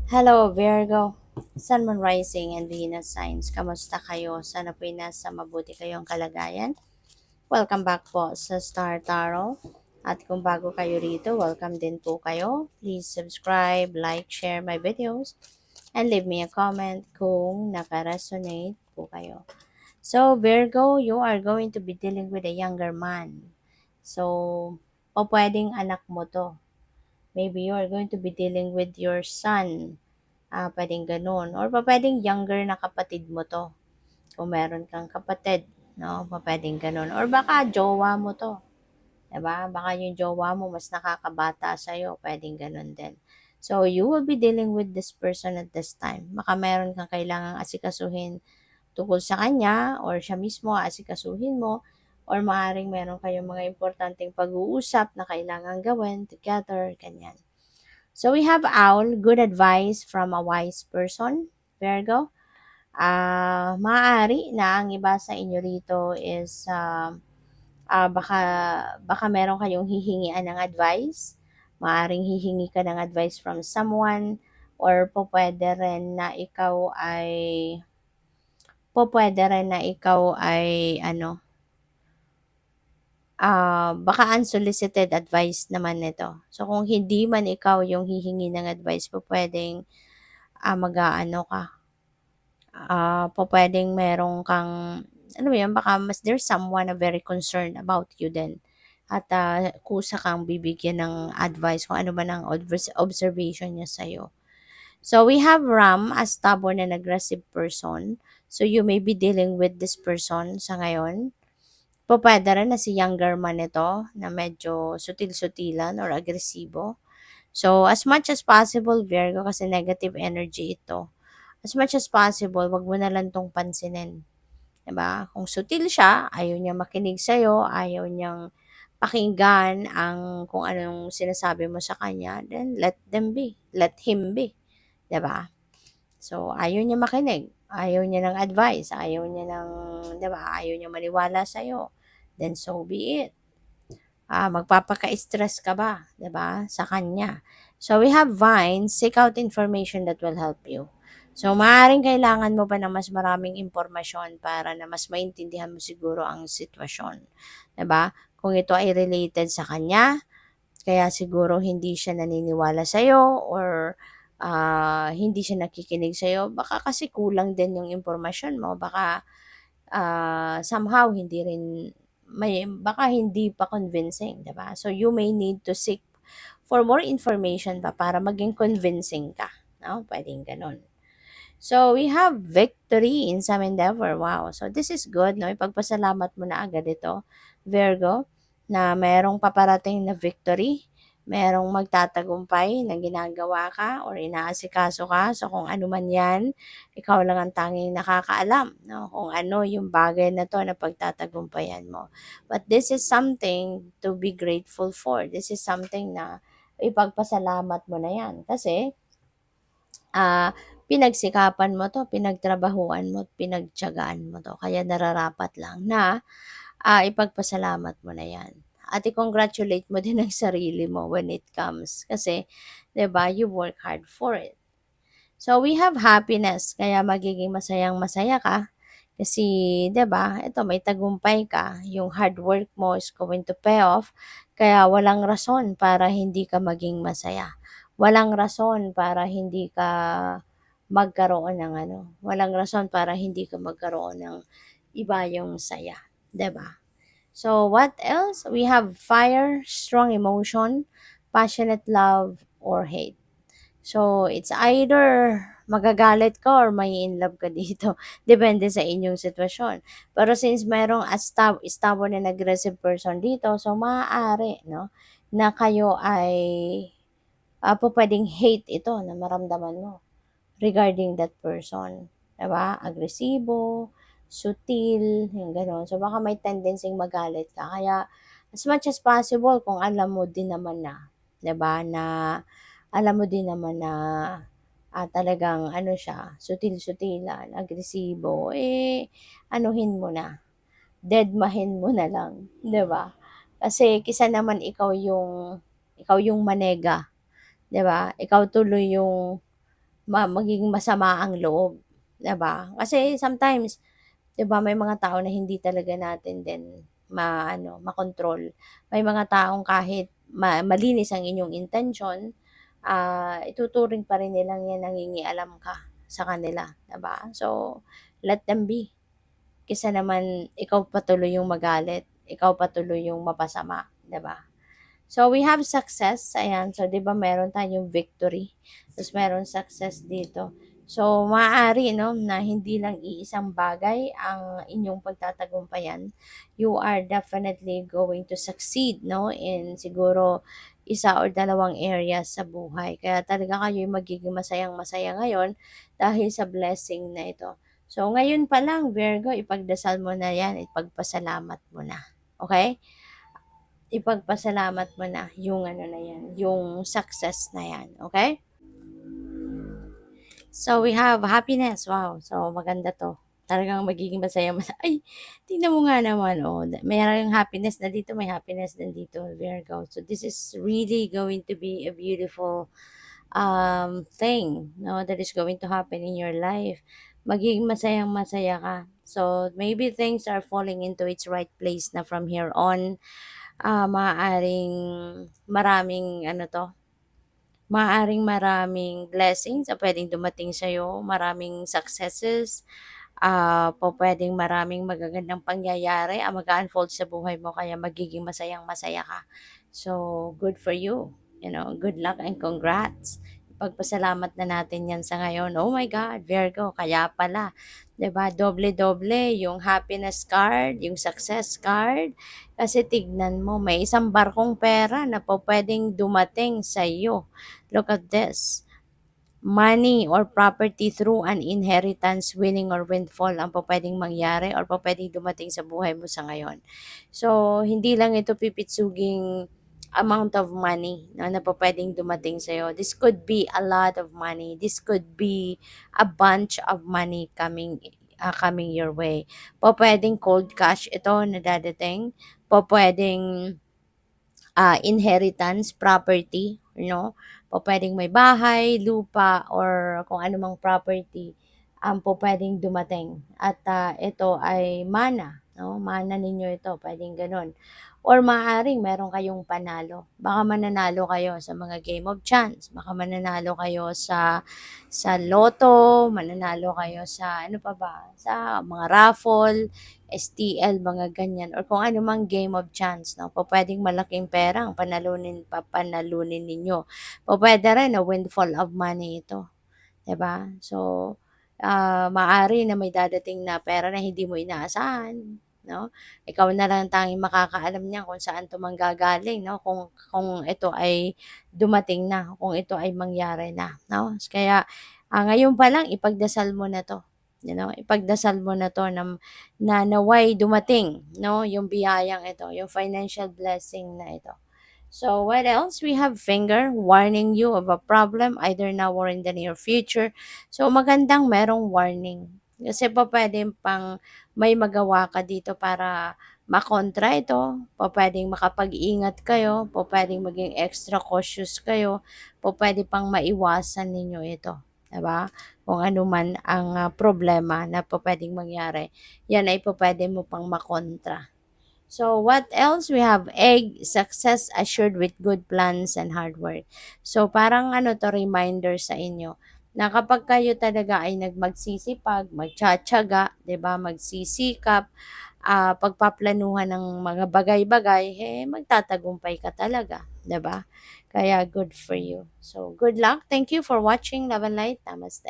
Hello, Virgo. Sun, Moon, Rising, and Venus signs. Kamusta kayo? Sana po'y nasa mabuti kayong kalagayan. Welcome back po sa Star Tarot. At kung bago kayo rito, welcome din po kayo. Please subscribe, like, share my videos, and leave me a comment kung naka-resonate po kayo. So, Virgo, you are going to be dealing with a younger man. So, o pwedeng anak mo to. Maybe you are going to be dealing with your son. Pwedeng ganun. Or pwedeng younger na kapatid mo to. Kung meron kang kapatid, no? Pwedeng ganun. Or baka jowa mo to. Diba? Baka yung jowa mo mas nakakabata sa'yo. Pwedeng ganun din. So, you will be dealing with this person at this time. Baka meron kang kailangang asikasuhin tungkol sa kanya or siya mismo asikasuhin mo or maaaring meron kayong mga importanteng pag-uusap na kailangan gawin together, ganyan. So we have Owl, good advice from a wise person, Virgo. Maaari na ang iba sa inyo rito is baka meron kayong hihingian ng advice. Maaring hihingi ka ng advice from someone or pwede rin na ikaw ay baka unsolicited advice naman nito. So, kung hindi man ikaw yung hihingi ng advice, pwedeng mag-aano ka, pwedeng meron kang, ano mo yun, baka there's someone na very concerned about you din. At kusa kang bibigyan ng advice kung ano man ang observation niya sa'yo. So, we have Ram, a stubborn and aggressive person. So, you may be dealing with this person sa ngayon. Pwede rin na si younger man ito na medyo sutil-sutilan or agresibo. So, as much as possible, Virgo, kasi negative energy ito, as much as possible, wag mo na lang tong pansinin. Diba? Kung sutil siya, ayaw niya makinig sa'yo, ayaw niyang pakinggan kung anong sinasabi mo sa kanya, then let them be. Let him be. Diba? So, ayaw niya makinig. Ayaw niya ng advice. Ayaw niya ng, diba? Ayaw niya maniwala sa'yo. Then so be it. Magpapaka-stress ka ba, 'di ba, sa kanya. So we have Vine, seek out information that will help you. So maaaring kailangan mo pa ng mas maraming impormasyon para na mas maintindihan mo siguro ang sitwasyon, 'di ba? Kung ito ay related sa kanya, kaya siguro hindi siya naniniwala sa or hindi siya nakikinig sa baka kasi kulang din yung impormasyon mo, baka somehow hindi rin baka hindi pa convincing, 'di ba? So you may need to seek for more information pa para maging convincing ka, no? Pwedeng gano'n. So we have victory in some endeavor. Wow. So this is good, no? Ipagpasalamat mo na agad ito, Virgo, na merong paparating na victory, merong magtatagumpay na ginagawa ka or inaasikaso ka. So kung ano man 'yan, ikaw lang ang tanging nakakaalam, no? Kung ano yung bagay na 'to na pagtatagumpayan mo. But this is something to be grateful for. This is something na ipagpasalamat mo na 'yan kasi pinagsikapan mo 'to, pinagtrabahuan mo, pinagtiyagaan mo 'to. Kaya nararapat lang na ipagpasalamat mo na 'yan. At i-congratulate mo din ang sarili mo when it comes kasi 'di ba, you work hard for it. So we have happiness, kaya magiging masayang-masaya ka kasi 'di ba, ito may tagumpay ka, yung hard work mo is going to pay off, kaya walang rason para hindi ka maging masaya. Walang rason para hindi ka magkaroon ng walang rason para hindi ka magkaroon ng iba yung saya, 'di ba? So what else? We have fire, strong emotion, passionate love or hate. So, it's either magagalit ka or mai-inlove ka dito. Depende sa inyong sitwasyon. Pero since merong stubborn and aggressive person dito, so maaari, no, na kayo ay pwedeng hate ito na maramdaman mo regarding that person. Diba? Agresibo, sutil, yung gano'n. So, baka may tendency magalit ka. Kaya, as much as possible, kung alam mo din naman na, diba, na alam mo din naman na talagang siya, sutil-sutilan, agresibo, anuhin mo na, dedmahin mo na lang, 'di ba? Kasi kisa naman ikaw yung manega, 'di ba? Ikaw tuloy yung magiging masama ang loob, 'di ba? Kasi sometimes, 'di ba, may mga tao na hindi talaga natin din makontrol. May mga taong kahit malinis ang inyong intensyon, ituturing pa rin nilang 'yan nangingialam ka sa kanila, 'di ba? So, let them be. Kaysa naman ikaw patuloy yung magalit, ikaw patuloy yung mapasama, 'di ba? So, we have success, ayan. So, 'di ba meron tayong victory, tapos meron success dito. So, maaari 'no, na hindi lang iisang bagay ang inyong pagtatagumpayan. You are definitely going to succeed 'no, in siguro isa or dalawang areas sa buhay. Kaya talaga kayo'y magiging masayang-masaya ngayon dahil sa blessing na ito. So, ngayon pa lang, Virgo, ipagdasal mo na 'yan, ipagpasalamat mo na, okey? Ipagpasalamat mo na yung ano na 'yan, yung success na 'yan, okay? So, we have happiness, wow! So, maganda 'to. Talagang magiging masaya ay, tingnan mo nga naman, oh, merong happiness na dito, may happiness din dito, Virgo. So, this is really going to be a beautiful, thing, no, that is going to happen in your life. Magiging masayang-masaya ka. So, maybe things are falling into its right place na from here on. Maaaring maraming ano 'to, maaaring maraming blessings ang puwedeng dumating sa'yo, maraming successes, pupuwedeng maraming magagandang pangyayari ang mag-a-unfold sa buhay mo kaya magiging masayang-masaya ka. So, good for you, good luck and congrats. Ipagpasalamat na natin 'yan sa ngayon. Oh my God, Virgo, kaya pala, 'di ba, doble-doble yung happiness card, yung success card. Kasi tignan mo, may isang barkong pera na pupuwedeng dumating sa iyo. Look at this. Money or property through an inheritance, winning or windfall ang pupuwedeng mangyari or pupuwedeng dumating sa buhay mo sa ngayon. So, hindi lang ito pipitsuging amount of money na pupuwedeng dumating sa'yo. This could be a lot of money. This could be a bunch of money coming your way. Pupuwedeng cold cash ito na dadating, pupuwedeng inheritance, property, pupuwedeng may bahay, lupa, or kung anumang property ang pupuwedeng dumating at, ito ay mana, 'no, mana ninyo ito, puwedeng gano'n. Or maaaring meron kayong panalo, baka mananalo kayo sa mga game of chance, baka mananalo kayo sa lotto, mananalo kayo sa ano pa ba, sa mga raffle, STL, mga ganyan, or kung ano mang game of chance, 'no, pupuwedeng malaking pera ang papanalunin ninyo. Pupuwede rin na windfall of money ito, 'di ba? So, maaari na may dadating na pera na hindi mo inaasahan, 'no? Ikaw na lang tanging makakaalam niyan kung saan 'to manggagaling, 'no, kung ito ay dumating na, kung ito ay mangyari na, 'no? Kaya, ngayon pa lang ipagdasal mo na 'to, ipagdasal mo na 'to na naway dumating, 'no, yung biyayang ito, yung financial blessing na ito. So, what else? We have finger warning you of a problem either now or in the near future. So, magandang merong warning. Kasi pa pwedeng pang may magawa ka dito para makontra ito, pwedeng makapag-ingat kayo, pwedeng maging extra cautious kayo, pwede pang maiwasan ninyo ito. 'Di ba? Kung ano man ang problema na pwedeng mangyari, yan ay pwede mo pang makontra. So, what else? We have egg, success assured with good plans and hard work. So, parang ano to, reminder sa inyo na kapag kayo talaga ay magsisipag, magtsatsaga, 'di ba, magsisikap, pagpaplanuhan ng mga bagay-bagay, magtatagumpay ka talaga, 'di ba? Kaya good for you. So, good luck. Thank you for watching. Love and light. Namaste.